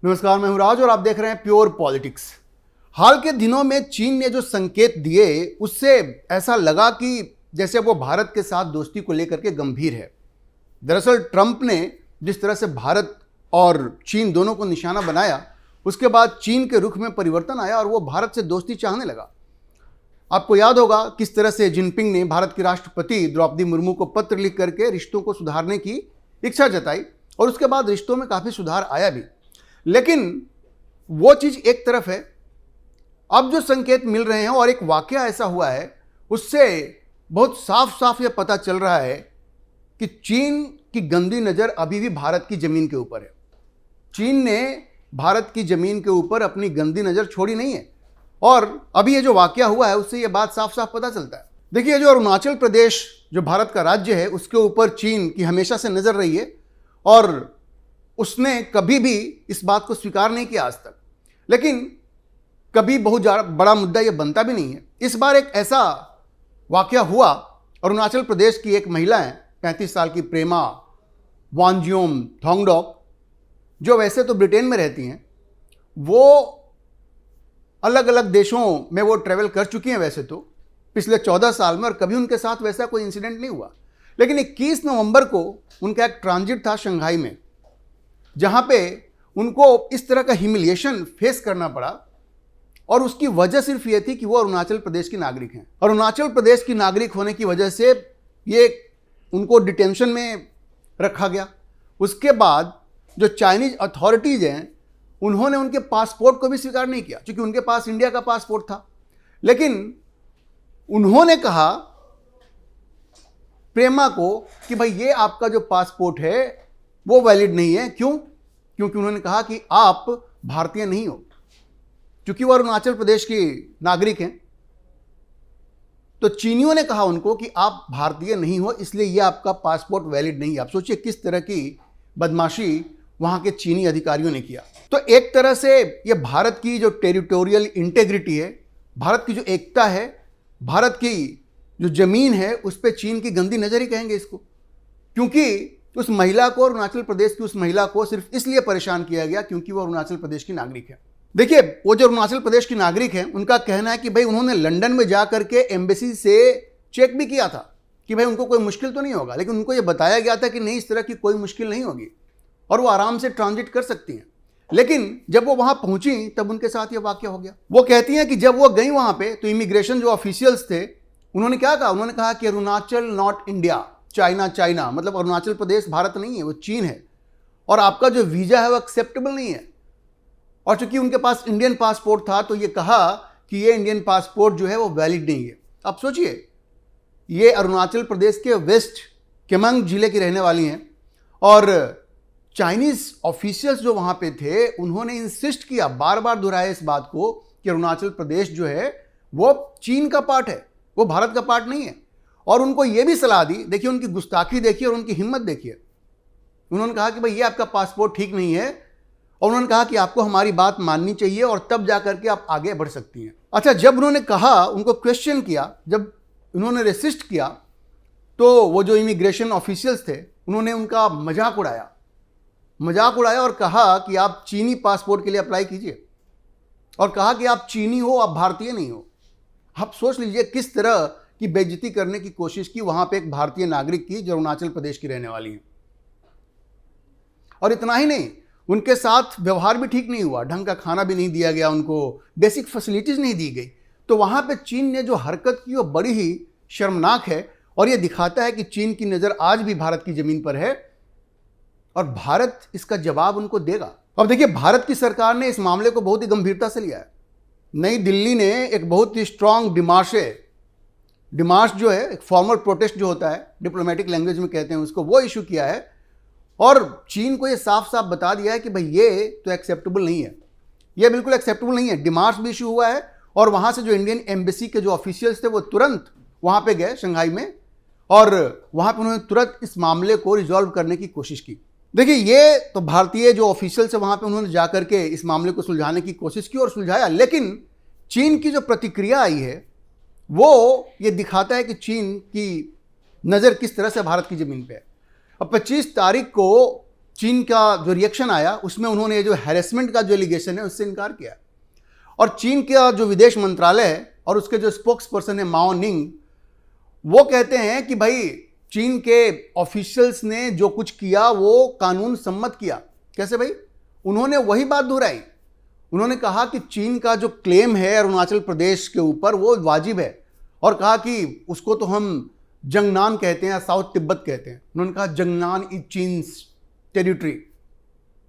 नमस्कार, मैं हूं राज और आप देख रहे हैं प्योर पॉलिटिक्स। हाल के दिनों में चीन ने जो संकेत दिए उससे ऐसा लगा कि जैसे वो भारत के साथ दोस्ती को लेकर के गंभीर है। दरअसल ट्रंप ने जिस तरह से भारत और चीन दोनों को निशाना बनाया, उसके बाद चीन के रुख में परिवर्तन आया और वो भारत से दोस्ती चाहने लगा। आपको याद होगा किस तरह से जिनपिंग ने भारत की राष्ट्रपति द्रौपदी मुर्मू को पत्र लिख करके रिश्तों को सुधारने की इच्छा जताई और उसके बाद रिश्तों में काफ़ी सुधार आया भी। लेकिन वो चीज़ एक तरफ है, अब जो संकेत मिल रहे हैं और एक वाकया ऐसा हुआ है उससे बहुत साफ साफ ये पता चल रहा है कि चीन की गंदी नज़र अभी भी भारत की ज़मीन के ऊपर है। चीन ने भारत की ज़मीन के ऊपर अपनी गंदी नज़र छोड़ी नहीं है और अभी ये जो वाकया हुआ है उससे ये बात साफ साफ पता चलता है। देखिए, जो अरुणाचल प्रदेश जो भारत का राज्य है उसके ऊपर चीन की हमेशा से नज़र रही है और उसने कभी भी इस बात को स्वीकार नहीं किया आज तक, लेकिन कभी बहुत बड़ा मुद्दा ये बनता भी नहीं है। इस बार एक ऐसा वाकया हुआ, अरुणाचल प्रदेश की एक महिला है 35 साल की प्रेमा वांगजियोम थोंगडोक, जो वैसे तो ब्रिटेन में रहती हैं। वो अलग अलग देशों में वो ट्रैवल कर चुकी हैं वैसे तो पिछले 14 साल में, और कभी उनके साथ वैसा कोई इंसिडेंट नहीं हुआ। लेकिन 21 नवंबर को उनका एक ट्रांजिट था शंघाई में, जहां पे उनको इस तरह का ह्यूमिलिएशन फेस करना पड़ा और उसकी वजह सिर्फ ये थी कि वो अरुणाचल प्रदेश की नागरिक हैं। अरुणाचल प्रदेश की नागरिक होने की वजह से ये उनको डिटेंशन में रखा गया। उसके बाद जो चाइनीज अथॉरिटीज़ हैं उन्होंने उनके पासपोर्ट को भी स्वीकार नहीं किया, क्योंकि उनके पास इंडिया का पासपोर्ट था। लेकिन उन्होंने कहा प्रेमा को कि भाई ये आपका जो पासपोर्ट है वो वैलिड नहीं है। क्यों? क्योंकि उन्होंने कहा कि आप भारतीय नहीं हो। क्योंकि वो अरुणाचल प्रदेश की नागरिक हैं तो चीनियों ने कहा उनको कि आप भारतीय नहीं हो, इसलिए ये आपका पासपोर्ट वैलिड नहीं है। आप सोचिए किस तरह की बदमाशी वहां के चीनी अधिकारियों ने किया। तो एक तरह से ये भारत की जो टेरिटोरियल इंटेग्रिटी है, भारत की जो एकता है, भारत की जो जमीन है, उस पर चीन की गंदी नजर ही कहेंगे इसको। क्योंकि उस महिला को, अरुणाचल प्रदेश की उस महिला को सिर्फ इसलिए परेशान किया गया क्योंकि वो अरुणाचल प्रदेश की नागरिक है। देखिए, वो जो अरुणाचल प्रदेश की नागरिक है उनका कहना है कि भाई उन्होंने लंदन में जा करके एम्बेसी से चेक भी किया था कि भाई उनको कोई मुश्किल तो नहीं होगा, लेकिन उनको ये बताया गया था कि नहीं, इस तरह की कोई मुश्किल नहीं होगी और वो आराम से ट्रांजिट कर सकती हैं। लेकिन जब वो वहां पहुंची तब उनके साथ ये वाकया हो गया। वो कहती हैं कि जब वो गई वहां पे तो इमिग्रेशन जो ऑफिशियल्स थे उन्होंने क्या कहा, उन्होंने कहा कि Arunachal not India, China China, मतलब अरुणाचल प्रदेश भारत नहीं है, वो चीन है और आपका जो वीज़ा है वो एक्सेप्टेबल नहीं है। और चूंकि उनके पास इंडियन पासपोर्ट था तो ये कहा कि ये इंडियन पासपोर्ट जो है वो वैलिड नहीं है। अब सोचिए, ये अरुणाचल प्रदेश के वेस्ट केमंग जिले की रहने वाली हैं और चाइनीज़ ऑफिशियल्स जो वहाँ पे थे उन्होंने इंसिस्ट किया, बार बार दोहराया इस बात को कि अरुणाचल प्रदेश जो है वो चीन का पार्ट है, वो भारत का पार्ट नहीं है। और उनको ये भी सलाह दी, देखिए उनकी गुस्ताखी देखिए और उनकी हिम्मत देखिए। उन्होंने कहा कि भाई ये आपका पासपोर्ट ठीक नहीं है और उन्होंने कहा कि आपको हमारी बात माननी चाहिए और तब जा करके आप आगे बढ़ सकती हैं। अच्छा, जब उन्होंने कहा, उनको क्वेश्चन किया, जब उन्होंने रेसिस्ट किया तो वो जो इमिग्रेशन ऑफिशियल्स थे उन्होंने उनका मजाक उड़ाया और कहा कि आप चीनी पासपोर्ट के लिए अप्लाई कीजिए और कहा कि आप चीनी हो, आप भारतीय नहीं हो। आप सोच लीजिए किस तरह की बेइज्जती करने की कोशिश की वहां पे एक भारतीय नागरिक की जो अरुणाचल प्रदेश की रहने वाली है। और इतना ही नहीं, उनके साथ व्यवहार भी ठीक नहीं हुआ, ढंग का खाना भी नहीं दिया गया, उनको बेसिक फैसिलिटीज नहीं दी गई। तो वहां पे चीन ने जो हरकत की वो बड़ी ही शर्मनाक है और ये दिखाता है कि चीन की नज़र आज भी भारत की ज़मीन पर है और भारत इसका जवाब उनको देगा। अब देखिए, भारत की सरकार ने इस मामले को बहुत ही गंभीरता से लिया है। नई दिल्ली ने एक बहुत ही स्ट्रांग डिमार्श जो है, एक फॉर्मल प्रोटेस्ट जो होता है, डिप्लोमेटिक लैंग्वेज में कहते हैं उसको, वो इशू किया है और चीन को ये साफ साफ बता दिया है कि भाई ये तो एक्सेप्टेबल नहीं है, ये बिल्कुल एक्सेप्टेबल नहीं है। डिमार्श भी इशू हुआ है और वहाँ से जो इंडियन एम्बेसी के जो ऑफिशियल्स थे वो तुरंत वहाँ पे गए शंघाई में और वहाँ पे उन्होंने तुरंत इस मामले को रिजॉल्व करने की कोशिश की। देखिए, ये तो भारतीय जो ऑफिशियल्स है वहाँ पे उन्होंने जा करके इस मामले को सुलझाने की कोशिश की और सुलझाया, लेकिन चीन की जो प्रतिक्रिया आई है वो ये दिखाता है कि चीन की नज़र किस तरह से भारत की ज़मीन पे है। अब 25 तारीख को चीन का जो रिएक्शन आया उसमें उन्होंने जो हैरेसमेंट का जो एलिगेशन है उससे इनकार किया। और चीन का जो विदेश मंत्रालय है और उसके जो स्पोक्स पर्सन है माओ निंग, वो कहते हैं कि भाई चीन के ऑफिशियल्स ने जो कुछ किया वो कानून सम्मत किया। कैसे भाई? उन्होंने वही बात दोहराई। उन्होंने कहा कि चीन का जो क्लेम है अरुणाचल प्रदेश के ऊपर वो वाजिब है, और कहा कि उसको तो हम जंगनान कहते हैं या साउथ तिब्बत कहते हैं। उन्होंने कहा Zangnan is China's territory,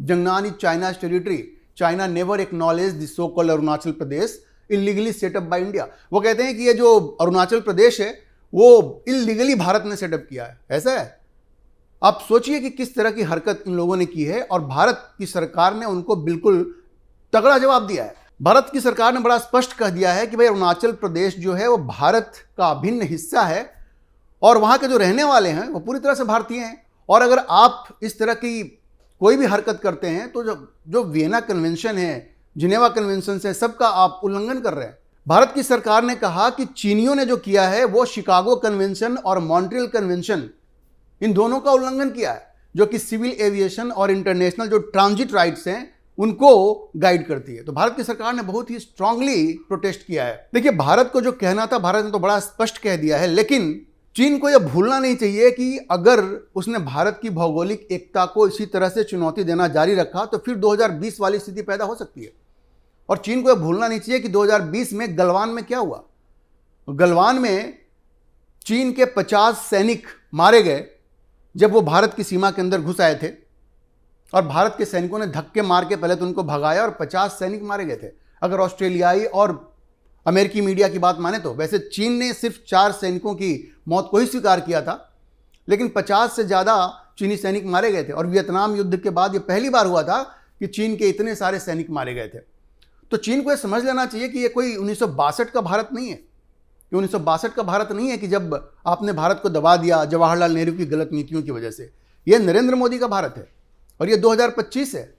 Zangnan is China's territory, China never acknowledge the so called Arunachal Pradesh illegally set up by India. वो कहते हैं कि ये जो अरुणाचल प्रदेश है वो इलीगली भारत ने सेटअप किया है। ऐसा है? आप सोचिए कि किस तरह की हरकत इन लोगों ने की है, और भारत की सरकार ने उनको बिल्कुल तगड़ा जवाब दिया है। भारत की सरकार ने बड़ा स्पष्ट कह दिया है कि भाई अरुणाचल प्रदेश जो है वो भारत का अभिन्न हिस्सा है, और वहां के जो रहने वाले हैं वो पूरी तरह से भारतीय हैं। और अगर आप इस तरह की कोई भी हरकत करते हैं तो जो वियना कन्वेंशन है, जिनेवा कन्वेंशन है, सबका आप उल्लंघन कर रहे हैं। भारत की सरकार ने कहा कि चीनियों ने जो किया है वो शिकागो कन्वेंशन और मॉन्ट्रियल कन्वेंशन, इन दोनों का उल्लंघन किया है, जो कि सिविल एविएशन और इंटरनेशनल जो ट्रांजिट राइट्स हैं उनको गाइड करती है। तो भारत की सरकार ने बहुत ही स्ट्रांगली प्रोटेस्ट किया है। देखिए, भारत को जो कहना था भारत ने तो बड़ा स्पष्ट कह दिया है, लेकिन चीन को यह भूलना नहीं चाहिए कि अगर उसने भारत की भौगोलिक एकता को इसी तरह से चुनौती देना जारी रखा तो फिर 2020 वाली स्थिति पैदा हो सकती है। और चीन को यह भूलना नहीं चाहिए कि 2020 में गलवान में क्या हुआ। गलवान में चीन के 50 सैनिक मारे गए जब वो भारत की सीमा के अंदर घुस आए थे, और भारत के सैनिकों ने धक्के मार के पहले तो उनको भगाया और 50 सैनिक मारे गए थे। अगर ऑस्ट्रेलियाई और अमेरिकी मीडिया की बात माने तो वैसे चीन ने सिर्फ 4 सैनिकों की मौत को ही स्वीकार किया था, लेकिन 50 से ज़्यादा चीनी सैनिक मारे गए थे। और वियतनाम युद्ध के बाद ये पहली बार हुआ था कि चीन के इतने सारे सैनिक मारे गए थे। तो चीन को यह समझ लेना चाहिए कि ये कोई 1962 का भारत नहीं है। ये 1962 का भारत नहीं है कि जब आपने भारत को दबा दिया जवाहरलाल नेहरू की गलत नीतियों की वजह से। ये नरेंद्र मोदी का भारत है, और ये 2025 है।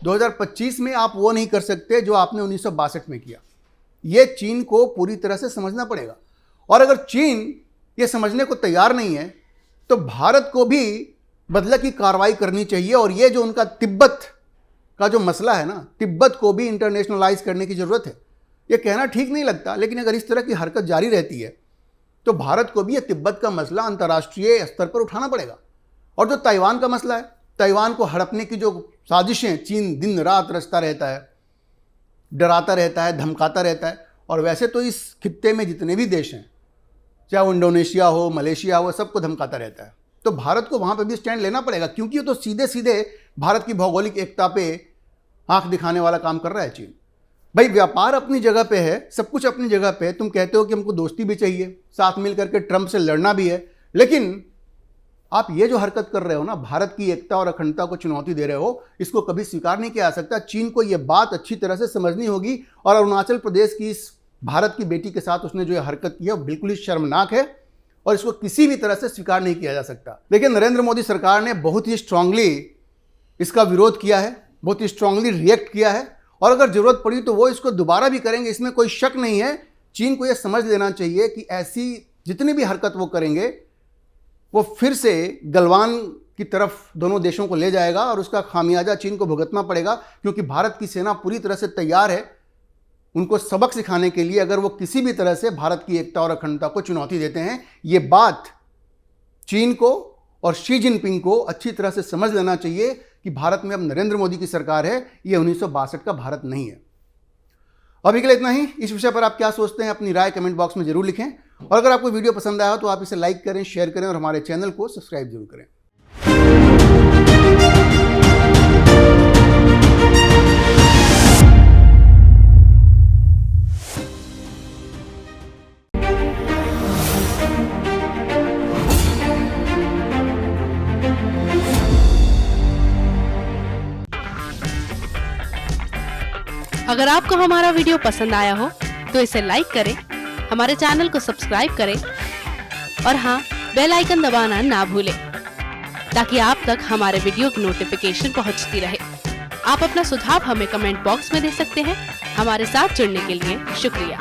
2025 में आप वो नहीं कर सकते जो आपने 1962 में किया। ये चीन को पूरी तरह से समझना पड़ेगा। और अगर चीन ये समझने को तैयार नहीं है तो भारत को भी बदले की कार्रवाई करनी चाहिए। और ये जो उनका तिब्बत का जो मसला है ना, तिब्बत को भी इंटरनेशनलाइज करने की जरूरत है। ये कहना ठीक नहीं लगता, लेकिन अगर इस तरह की हरकत जारी रहती है तो भारत को भी ये तिब्बत का मसला अंतर्राष्ट्रीय स्तर पर उठाना पड़ेगा। और जो ताइवान का मसला है, ताइवान को हड़पने की जो साजिशें चीन दिन रात रचता रहता है, डराता रहता है, धमकाता रहता है। और वैसे तो इस खित्ते में जितने भी देश हैं, चाहे वो इंडोनेशिया हो, मलेशिया हो, सबको धमकाता रहता है। तो भारत को वहाँ पे भी स्टैंड लेना पड़ेगा, क्योंकि ये तो सीधे सीधे भारत की भौगोलिक एकता पे आंख दिखाने वाला काम कर रहा है चीन। भाई, व्यापार अपनी जगह पे है, सब कुछ अपनी जगह पे है। तुम कहते हो कि हमको दोस्ती भी चाहिए, साथ मिल करके ट्रंप से लड़ना भी है, लेकिन आप ये जो हरकत कर रहे हो ना, भारत की एकता और अखंडता को चुनौती दे रहे हो, इसको कभी स्वीकार नहीं किया जा सकता। चीन को ये बात अच्छी तरह से समझनी होगी। और अरुणाचल प्रदेश की इस भारत की बेटी के साथ उसने जो ये हरकत की है वो बिल्कुल ही शर्मनाक है, और इसको किसी भी तरह से स्वीकार नहीं किया जा सकता। लेकिन नरेंद्र मोदी सरकार ने बहुत ही स्ट्रांगली इसका विरोध किया है, बहुत ही स्ट्रांगली रिएक्ट किया है, और अगर जरूरत पड़ी तो वो इसको दोबारा भी करेंगे, इसमें कोई शक नहीं है। चीन को यह समझ लेना चाहिए कि ऐसी जितनी भी हरकत वो करेंगे वो फिर से गलवान की तरफ दोनों देशों को ले जाएगा, और उसका खामियाजा चीन को भुगतना पड़ेगा। क्योंकि भारत की सेना पूरी तरह से तैयार है उनको सबक सिखाने के लिए, अगर वो किसी भी तरह से भारत की एकता और अखंडता को चुनौती देते हैं। ये बात चीन को और शी जिनपिंग को अच्छी तरह से समझ लेना चाहिए कि भारत में अब नरेंद्र मोदी की सरकार है, ये 1962 का भारत नहीं है। अभी के लिए इतना ही। इस विषय पर आप क्या सोचते हैं, अपनी राय कमेंट बॉक्स में जरूर लिखें। और अगर आपको वीडियो पसंद आया हो तो आप इसे लाइक करें, शेयर करें, और हमारे चैनल को सब्सक्राइब जरूर करें। अगर आपको हमारा वीडियो पसंद आया हो तो इसे लाइक करें, हमारे चैनल को सब्सक्राइब करें, और हाँ, बेल आइकन दबाना ना भूलें, ताकि आप तक हमारे वीडियो की नोटिफिकेशन पहुंचती रहे। आप अपना सुझाव हमें कमेंट बॉक्स में दे सकते हैं। हमारे साथ जुड़ने के लिए शुक्रिया।